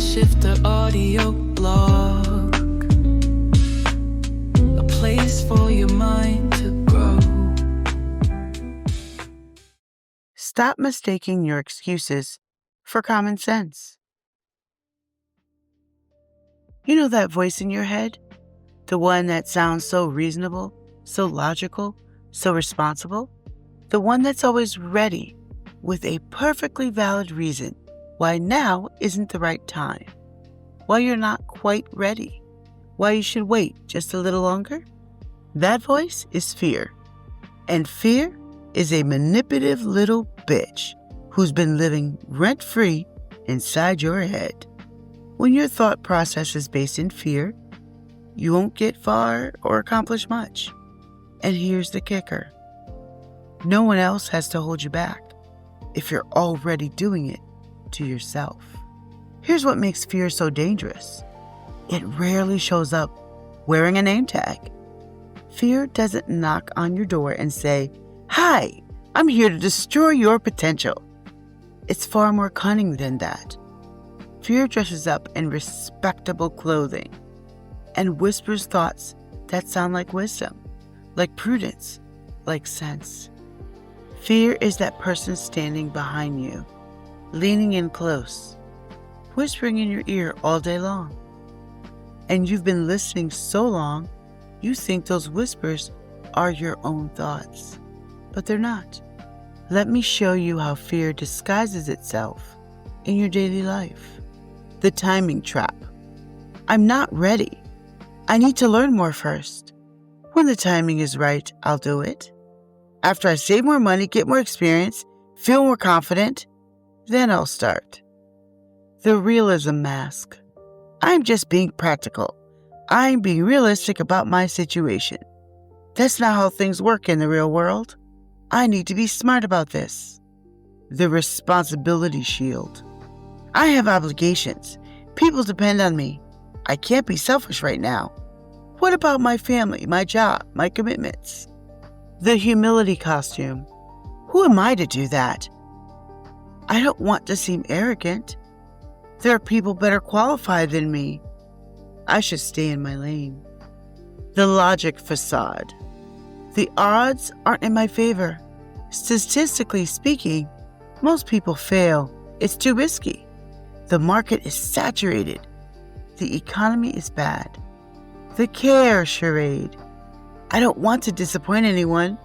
MindShifter Audio Blog, a place for your mind to grow. Stop mistaking your excuses for common sense. You know that voice in your head? The one that sounds so reasonable, so logical, so responsible? The one that's always ready with a perfectly valid reason why now isn't the right time, why you're not quite ready, why you should wait just a little longer? That voice is fear. And fear is a manipulative little bitch who's been living rent-free inside your head. When your thought process is based in fear, you won't get far or accomplish much. And here's the kicker. No one else has to hold you back if you're already doing it to yourself. Here's what makes fear so dangerous. It rarely shows up wearing a name tag. Fear doesn't knock on your door and say, "Hi, I'm here to destroy your potential." It's far more cunning than that. Fear dresses up in respectable clothing and whispers thoughts that sound like wisdom, like prudence, like sense. Fear is that person standing behind you, leaning in close, whispering in your ear all day long. And you've been listening so long, you think those whispers are your own thoughts, but they're not. Let me show you how fear disguises itself in your daily life. The timing trap. I'm not ready. I need to learn more first. When the timing is right, I'll do it. After I save more money, get more experience, feel more confident, then I'll start. The realism mask. I'm just being practical. I'm being realistic about my situation. That's not how things work in the real world. I need to be smart about this. The responsibility shield. I have obligations. People depend on me. I can't be selfish right now. What about my family, my job, my commitments? The humility costume. Who am I to do that? I don't want to seem arrogant. There are people better qualified than me. I should stay in my lane. The logic facade. The odds aren't in my favor. Statistically speaking, most people fail. It's too risky. The market is saturated. The economy is bad. The care charade. I don't want to disappoint anyone.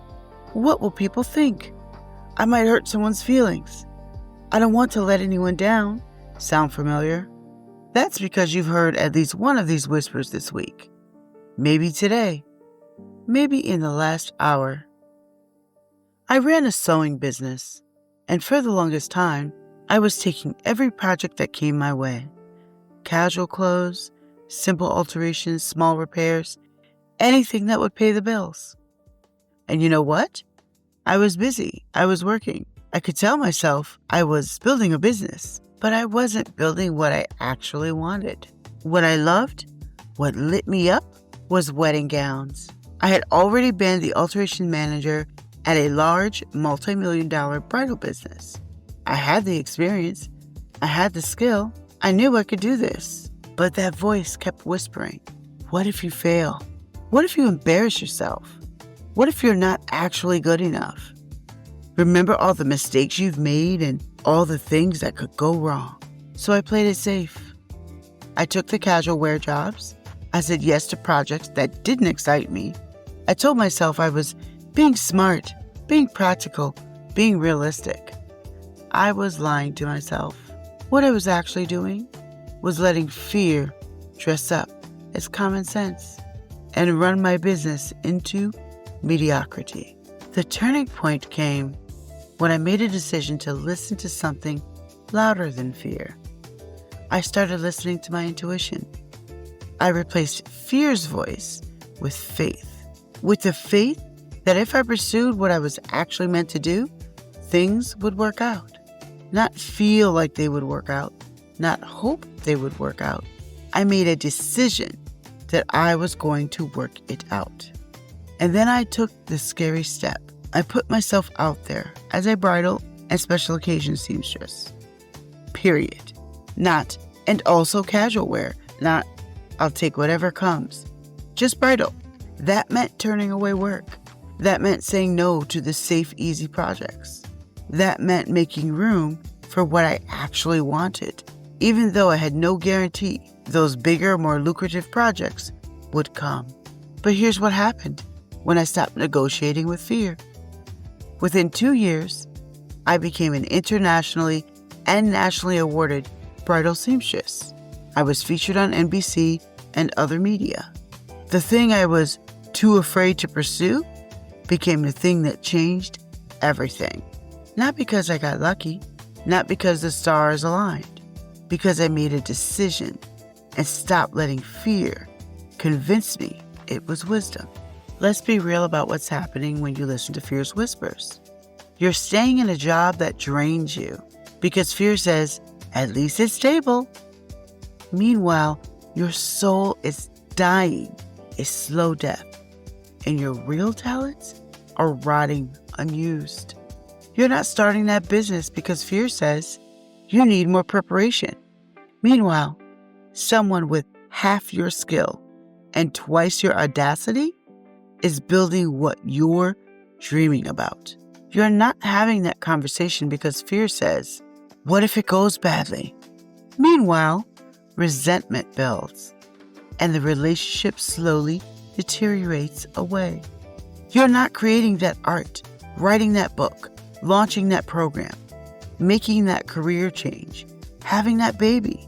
What will people think? I might hurt someone's feelings. I don't want to let anyone down. Sound familiar? That's because you've heard at least one of these whispers this week. Maybe today. Maybe in the last hour. I ran a sewing business, and for the longest time, I was taking every project that came my way. Casual clothes, simple alterations, small repairs, anything that would pay the bills. And you know what? I was busy. I was working. I could tell myself I was building a business, but I wasn't building what I actually wanted. What I loved, what lit me up, was wedding gowns. I had already been the alteration manager at a large multi-million-dollar bridal business. I had the experience. I had the skill. I knew I could do this. But that voice kept whispering, what if you fail? What if you embarrass yourself? What if you're not actually good enough? Remember all the mistakes you've made and all the things that could go wrong. So I played it safe. I took the casual wear jobs. I said yes to projects that didn't excite me. I told myself I was being smart, being practical, being realistic. I was lying to myself. What I was actually doing was letting fear dress up as common sense and run my business into mediocrity. The turning point came when I made a decision to listen to something louder than fear. I started listening to my intuition. I replaced fear's voice with faith. With the faith that if I pursued what I was actually meant to do, things would work out. Not feel like they would work out, not hope they would work out. I made a decision that I was going to work it out. And then I took the scary step. I put myself out there as a bridal and special occasion seamstress. Period. Not And also casual wear, not I'll take whatever comes. Just bridal. That meant turning away work. That meant saying no to the safe, easy projects. That meant making room for what I actually wanted, even though I had no guarantee those bigger, more lucrative projects would come. But here's what happened when I stopped negotiating with fear. Within 2 years, I became an internationally and nationally awarded bridal seamstress. I was featured on NBC and other media. The thing I was too afraid to pursue became the thing that changed everything. Not because I got lucky, not because the stars aligned, because I made a decision and stopped letting fear convince me it was wisdom. Let's be real about what's happening when you listen to fear's whispers. You're staying in a job that drains you because fear says, at least it's stable. Meanwhile, your soul is dying a slow death, and your real talents are rotting unused. You're not starting that business because fear says you need more preparation. Meanwhile, someone with half your skill and twice your audacity is building what you're dreaming about. You're not having that conversation because fear says, what if it goes badly? Meanwhile, resentment builds, and the relationship slowly deteriorates away. You're not creating that art, writing that book, launching that program, making that career change, having that baby,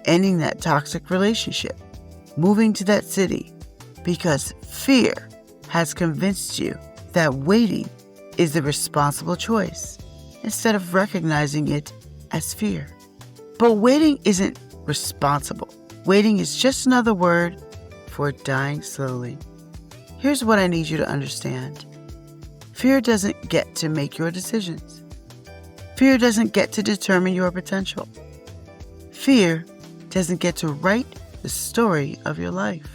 ending that toxic relationship, moving to that city, because fear has convinced you that waiting is the responsible choice instead of recognizing it as fear. But waiting isn't responsible. Waiting is just another word for dying slowly. Here's what I need you to understand. Fear doesn't get to make your decisions. Fear doesn't get to determine your potential. Fear doesn't get to write the story of your life.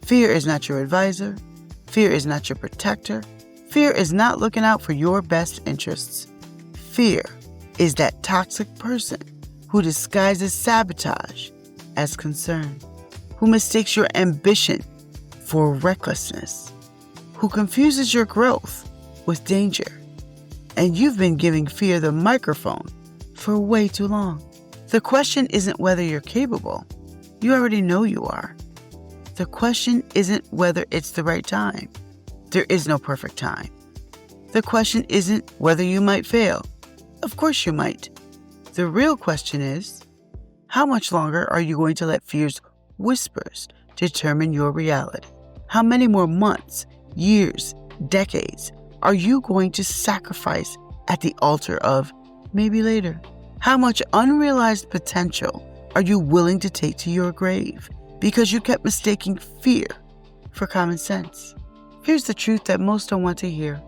Fear is not your advisor. Fear is not your protector. Fear is not looking out for your best interests. Fear is that toxic person who disguises sabotage as concern, who mistakes your ambition for recklessness, who confuses your growth with danger. And you've been giving fear the microphone for way too long. The question isn't whether you're capable. You already know you are. The question isn't whether it's the right time. There is no perfect time. The question isn't whether you might fail. Of course you might. The real question is, how much longer are you going to let fear's whispers determine your reality? How many more months, years, decades are you going to sacrifice at the altar of maybe later? How much unrealized potential are you willing to take to your grave because you kept mistaking fear for common sense? Here's the truth that most don't want to hear.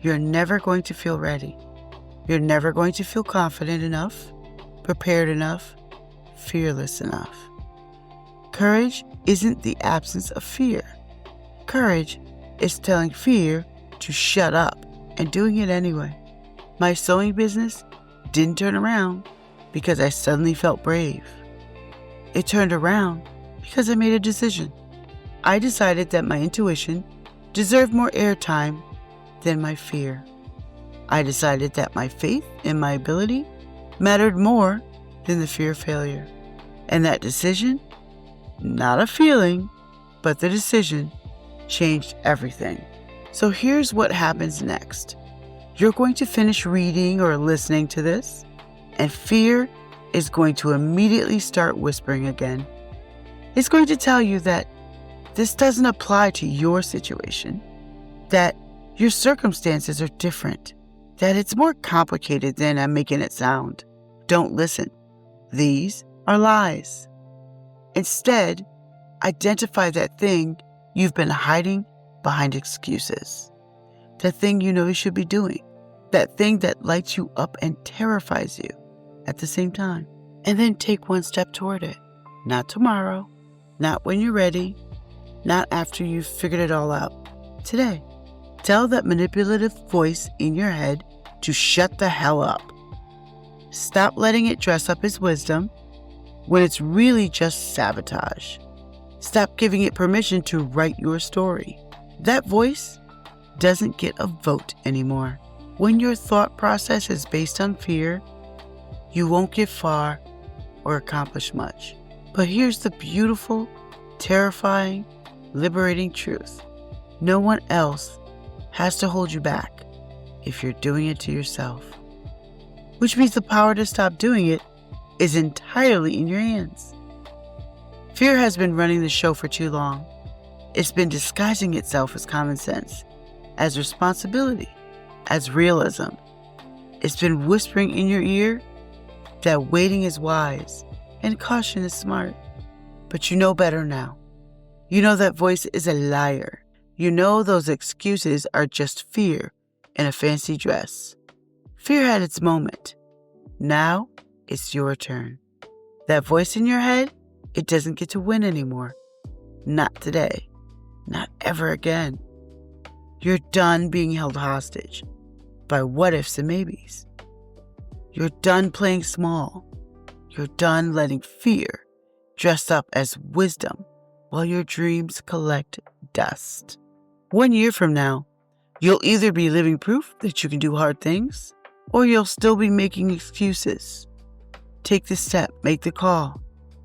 You're never going to feel ready. You're never going to feel confident enough, prepared enough, fearless enough. Courage isn't the absence of fear. Courage is telling fear to shut up and doing it anyway. My sewing business didn't turn around because I suddenly felt brave. It turned around because I made a decision. I decided that my intuition deserved more airtime than my fear. I decided that my faith in my ability mattered more than the fear of failure. And that decision, not a feeling, but the decision, changed everything. So here's what happens next. You're going to finish reading or listening to this, and fear is going to immediately start whispering again. It's going to tell you that this doesn't apply to your situation, that your circumstances are different, that it's more complicated than I'm making it sound. Don't listen. These are lies. Instead, identify that thing you've been hiding behind excuses, that thing you know you should be doing, that thing that lights you up and terrifies you at the same time. And then take one step toward it. Not tomorrow, not when you're ready, not after you've figured it all out. Today. Tell that manipulative voice in your head to shut the hell up. Stop letting it dress up as wisdom when it's really just sabotage. Stop giving it permission to write your story. That voice doesn't get a vote anymore. When your thought process is based on fear, you won't get far or accomplish much. But here's the beautiful, terrifying, liberating truth. No one else has to hold you back if you're doing it to yourself. Which means the power to stop doing it is entirely in your hands. Fear has been running the show for too long. It's been disguising itself as common sense, as responsibility, as realism. It's been whispering in your ear that waiting is wise and caution is smart. But you know better now. You know that voice is a liar. You know those excuses are just fear in a fancy dress. Fear had its moment. Now it's your turn. That voice in your head, it doesn't get to win anymore. Not today. Not ever again. You're done being held hostage by what ifs and maybes. You're done playing small. You're done letting fear dress up as wisdom while your dreams collect dust. 1 year from now, you'll either be living proof that you can do hard things, or you'll still be making excuses. Take the step, make the call,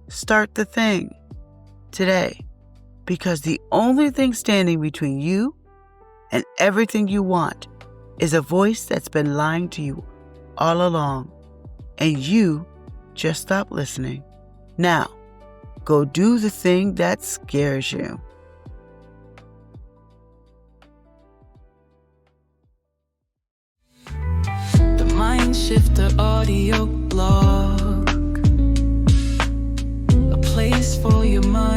start the thing today, because the only thing standing between you and everything you want is a voice that's been lying to you all along, and you just stopped listening. Now, go do the thing that scares you. The MindShifter Audio Blog, a place for your mind.